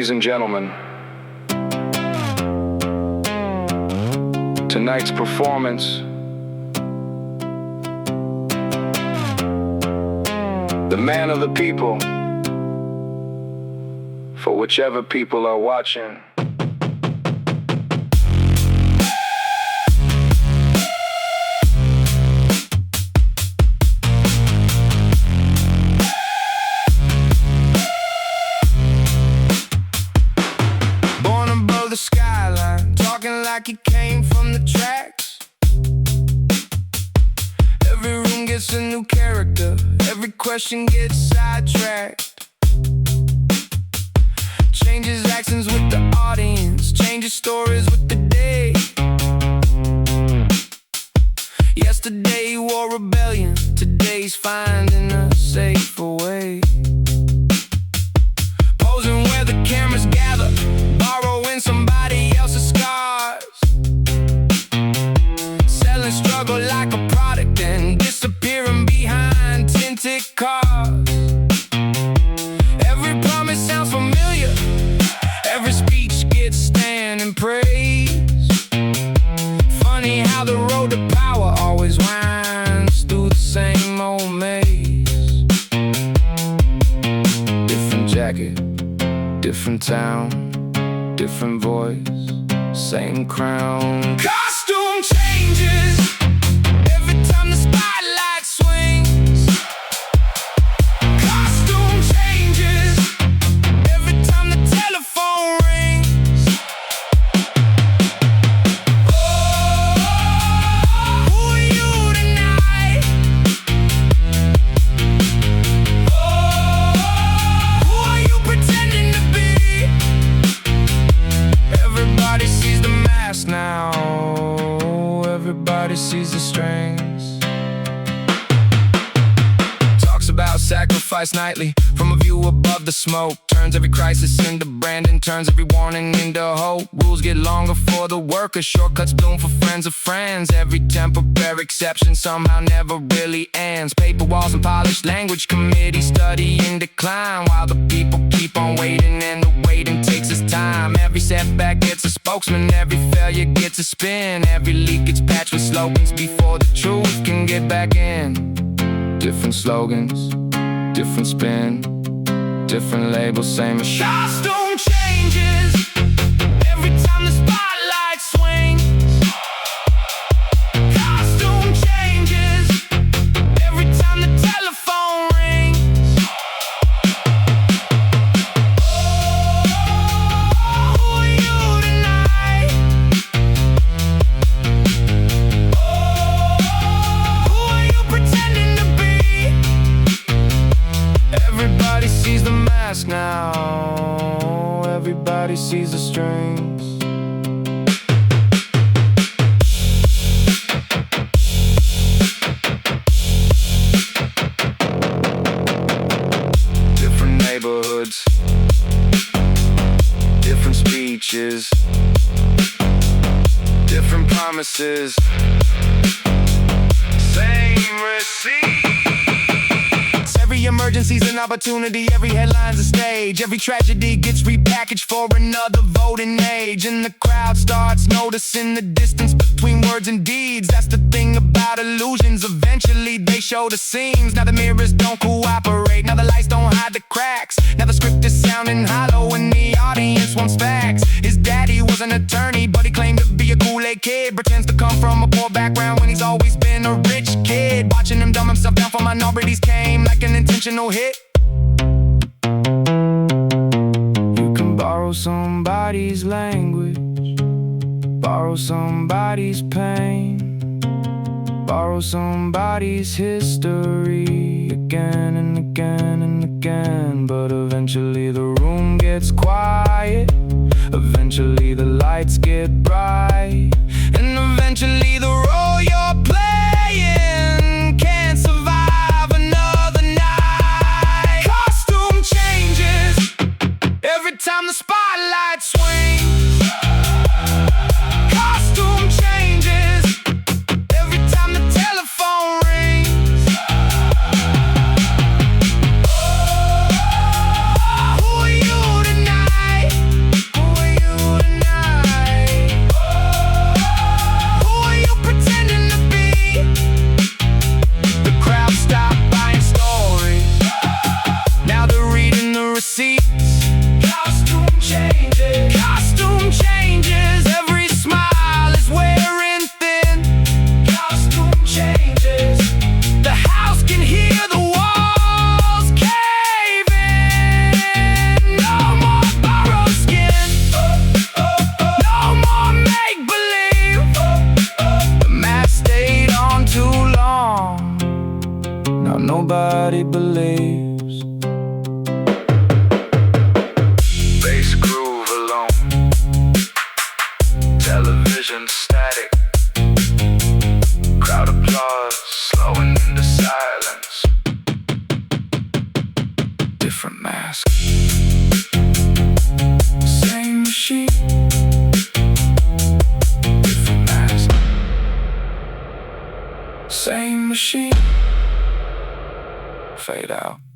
Ladies and gentlemen, tonight's performance, the man of the people, for whichever people are watching. The skyline, talking like he came from the tracks. Every room gets a new character, every question gets sidetracked. Changes accents with the audience, changes stories with the day. Yesterday he wore rebellion, today's finding a safer way. Posing where the cameras gather, borrowing somebody else's scars. Selling struggle like a product and disappearing behind tinted cars. Every promise sounds familiar, every speech gets standing praise. Funny how the road to power always winds through the same old maze. Different jacket, different town, different voice, same crown. Costume changes every time the spotlight swings. Costume changes every time the telephone rings. Oh, who are you tonight? Oh, who are you pretending to be? Everybody sees the mask now, everybody sees the strings. Talks about sacrifice nightly, from a view above the smoke. Turns every crisis into branding, turns every warning into hope. Rules get longer for the workers, shortcuts bloom for friends of friends. Every temporary exception somehow never really ends. Paper walls and polished language, committee study in decline, while the people keep on waiting and the waiting takes its time. Every setback gets a spokesman, every failure gets a spin. Every leak gets patched with slogans before the truth can get back in. Different slogans, different spin, different labels, same machine. Costume changes every time the spotlight swings. Costume changes every time the telephone rings. Oh, who are you tonight? Oh, who are you pretending to be? Everybody sees the mask now, everybody sees the strings. Different neighborhoods, different speeches, different promises, same receipt. Every emergency's an opportunity, every headline's a stage. Every tragedy gets repackaged for another voting age. And the crowd starts noticing the distance between words and deeds. That's the thing about illusions, eventually they show the seams. Now the mirrors don't cooperate, now the lights don't hide the cracks. Now the script is sounding hollow and the audience wants facts. His daddy was an attorney, but he claimed to be a Kool-Aid kid. Pretends to come from a poor background when he's always been a rich kid. Watching him dumb himself down for minorities came like an intentional hit. You can borrow somebody's language, borrow somebody's pain, borrow somebody's history again and again and again. But eventually the room gets quiet, eventually the lights get bright, and eventually the role you're playing can't survive another night. Costume changes every time the spotlight swings. Costume changes every time the telephone rings. Oh, who are you tonight? into silence. Different mask. Same machine. Different mask. Same machine. Fade out.